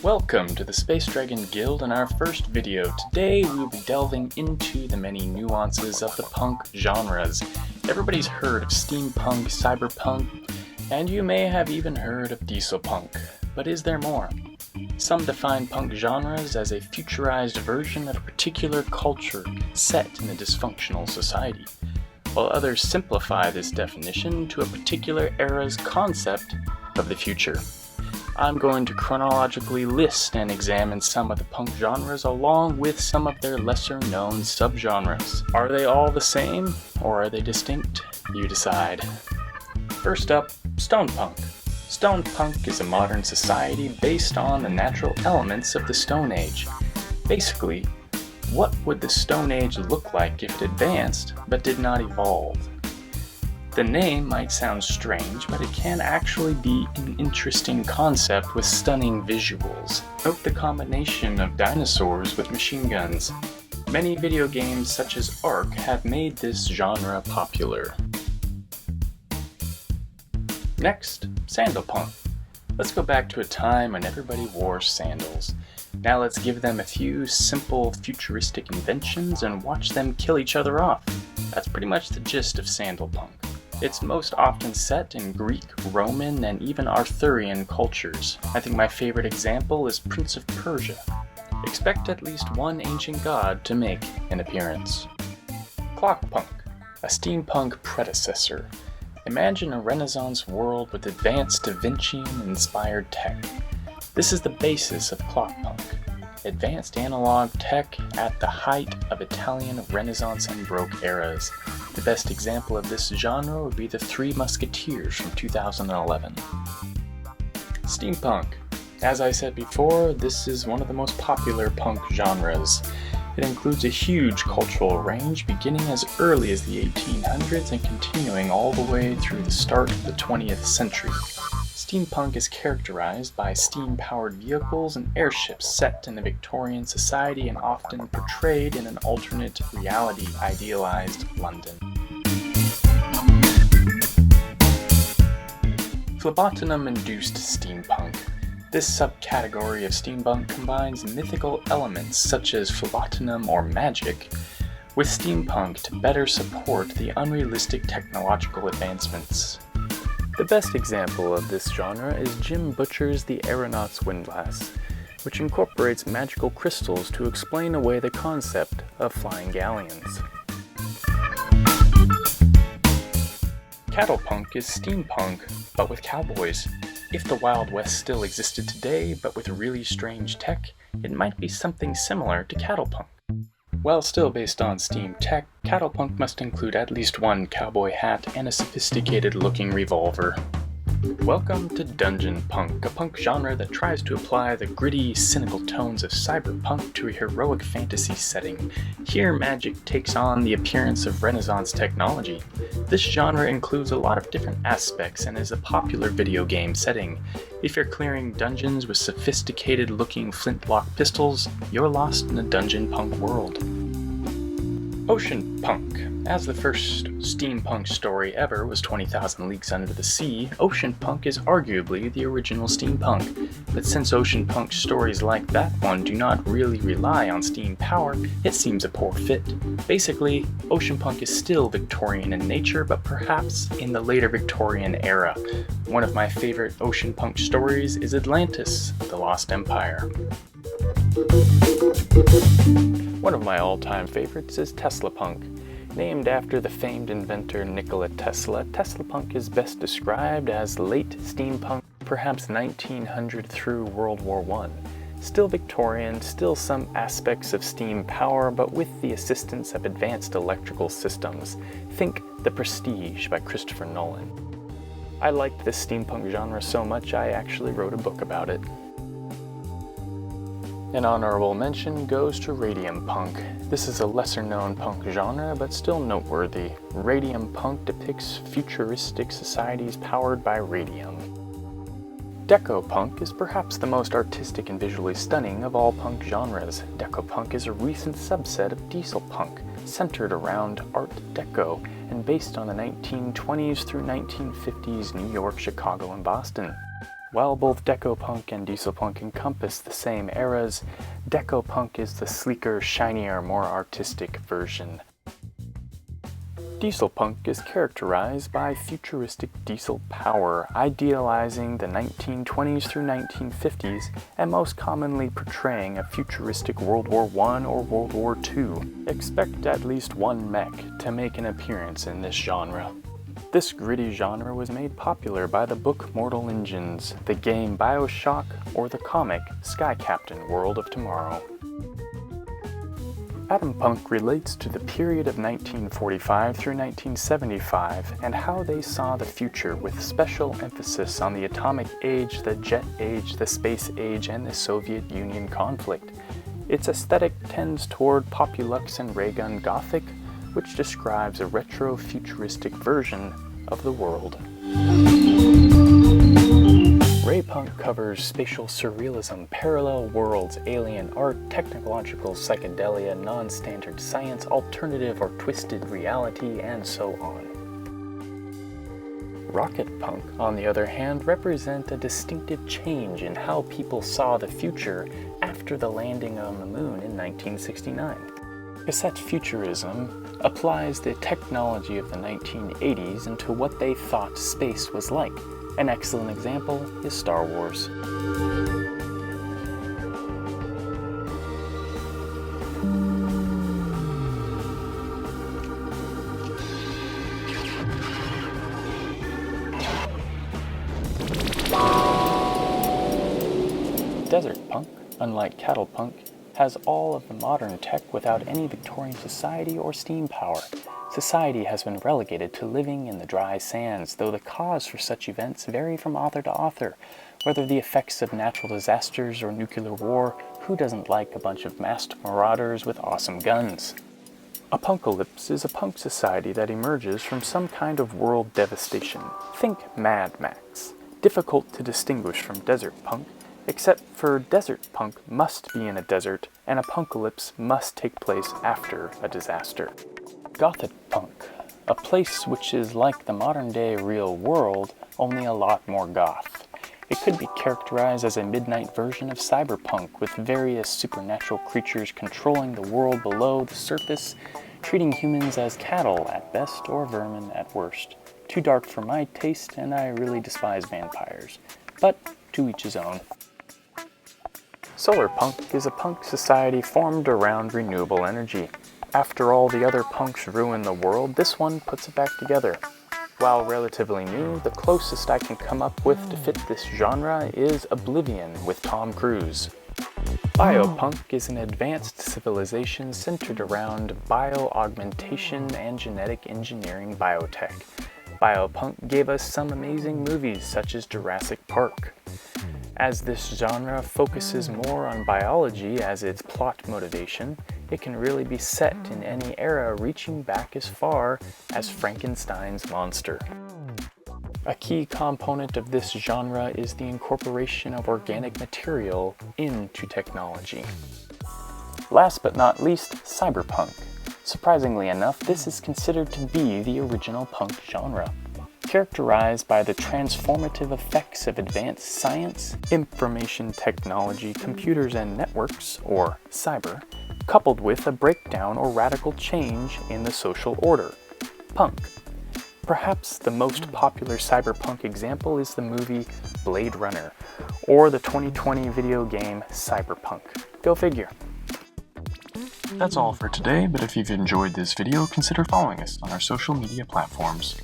Welcome to the Space Dragon Guild and our first video. Today we will be delving into the many nuances of the punk genres. Everybody's heard of steampunk, cyberpunk, and you may have even heard of diesel punk. But is there more? Some define punk genres as a futurized version of a particular culture set in a dysfunctional society, while others simplify this definition to a particular era's concept of the future. I'm going to chronologically list and examine some of the punk genres along with some of their lesser-known subgenres. Are they all the same, or are they distinct? You decide. First up, stone punk. Stone punk is a modern society based on the natural elements of the Stone Age. Basically, what would the Stone Age look like if it advanced but did not evolve? The name might sound strange, but it can actually be an interesting concept with stunning visuals. Note the combination of dinosaurs with machine guns. Many video games such as Ark have made this genre popular. Next, sandal punk. Let's go back to a time when everybody wore sandals. Now let's give them a few simple futuristic inventions and watch them kill each other off. That's pretty much the gist of sandal punk. It's most often set in Greek, Roman, and even Arthurian cultures. I think my favorite example is Prince of Persia. Expect at least one ancient god to make an appearance. Clock punk, a steampunk predecessor. Imagine a Renaissance world with advanced Da Vinci-inspired tech. This is the basis of clock punk. Advanced analog tech at the height of Italian Renaissance and Baroque eras. The best example of this genre would be the Three Musketeers from 2011. Steampunk. As I said before, this is one of the most popular punk genres. It includes a huge cultural range beginning as early as the 1800s and continuing all the way through the start of the 20th century. Steampunk is characterized by steam-powered vehicles and airships set in the Victorian society and often portrayed in an alternate reality, idealized London. Phlebotinum-induced steampunk. This subcategory of steampunk combines mythical elements such as phlebotinum or magic with steampunk to better support the unrealistic technological advancements. The best example of this genre is Jim Butcher's The Aeronaut's Windlass, which incorporates magical crystals to explain away the concept of flying galleons. Cattlepunk is steampunk, but with cowboys. If the Wild West still existed today, but with really strange tech, it might be something similar to Cattlepunk. While still based on steam tech, Cattlepunk must include at least one cowboy hat and a sophisticated-looking revolver. Welcome to Dungeon Punk, a punk genre that tries to apply the gritty, cynical tones of cyberpunk to a heroic fantasy setting. Here, magic takes on the appearance of Renaissance technology. This genre includes a lot of different aspects and is a popular video game setting. If you're clearing dungeons with sophisticated-looking flintlock pistols, you're lost in a dungeon punk world. Ocean punk. As the first steampunk story ever was 20,000 Leagues Under the Sea, ocean punk is arguably the original steampunk. But since ocean punk stories like that one do not really rely on steam power, it seems a poor fit. Basically, ocean punk is still Victorian in nature, but perhaps in the later Victorian era. One of my favorite ocean punk stories is Atlantis, the Lost Empire. One of my all-time favorites is Tesla punk. Named after the famed inventor Nikola Tesla, Tesla punk is best described as late steampunk, perhaps 1900 through World War I. Still Victorian, still some aspects of steam power, but with the assistance of advanced electrical systems. Think The Prestige by Christopher Nolan. I liked this steampunk genre so much I actually wrote a book about it. An honorable mention goes to radium punk. This is a lesser-known punk genre, but still noteworthy. Radium punk depicts futuristic societies powered by radium. Deco punk is perhaps the most artistic and visually stunning of all punk genres. Deco punk is a recent subset of diesel punk, centered around Art Deco and based on the 1920s through 1950s New York, Chicago, and Boston. While both Decopunk and Dieselpunk encompass the same eras, Decopunk is the sleeker, shinier, more artistic version. Dieselpunk is characterized by futuristic diesel power, idealizing the 1920s through 1950s and most commonly portraying a futuristic World War I or World War II. Expect at least one mech to make an appearance in this genre. This gritty genre was made popular by the book Mortal Engines, the game BioShock, or the comic Sky Captain World of Tomorrow. Atompunk relates to the period of 1945 through 1975 and how they saw the future with special emphasis on the atomic age, the jet age, the space age, and the Soviet Union conflict. Its aesthetic tends toward Populux and Raygun Gothic, which describes a retro-futuristic version of the world. Raypunk covers spatial surrealism, parallel worlds, alien art, technological psychedelia, non-standard science, alternative or twisted reality, and so on. Rocketpunk, on the other hand, represent a distinctive change in how people saw the future after the landing on the moon in 1969. Cassette futurism applies the technology of the 1980s into what they thought space was like. An excellent example is Star Wars. Desert Punk, unlike Cattle Punk, has all of the modern tech without any Victorian society or steam power. Society has been relegated to living in the dry sands, though the cause for such events vary from author to author. Whether the effects of natural disasters or nuclear war, who doesn't like a bunch of masked marauders with awesome guns? Apocalypse is a punk society that emerges from some kind of world devastation. Think Mad Max. Difficult to distinguish from desert punk, except for desert punk must be in a desert, and apocalypse must take place after a disaster. Gothic punk, a place which is like the modern-day real world, only a lot more goth. It could be characterized as a midnight version of cyberpunk, with various supernatural creatures controlling the world below the surface, treating humans as cattle at best or vermin at worst. Too dark for my taste, and I really despise vampires. But to each his own. Solar punk is a punk society formed around renewable energy. After all the other punks ruin the world, this one puts it back together. While relatively new, the closest I can come up with to fit this genre is Oblivion with Tom Cruise. Biopunk is an advanced civilization centered around bio-augmentation and genetic engineering biotech. Biopunk gave us some amazing movies such as Jurassic Park. As this genre focuses more on biology as its plot motivation, it can really be set in any era reaching back as far as Frankenstein's monster. A key component of this genre is the incorporation of organic material into technology. Last but not least, cyberpunk. Surprisingly enough, this is considered to be the original punk genre. Characterized by the transformative effects of advanced science, information technology, computers and networks, or cyber, coupled with a breakdown or radical change in the social order, punk. Perhaps the most popular cyberpunk example is the movie Blade Runner, or the 2020 video game Cyberpunk. Go figure. That's all for today, but if you've enjoyed this video, consider following us on our social media platforms.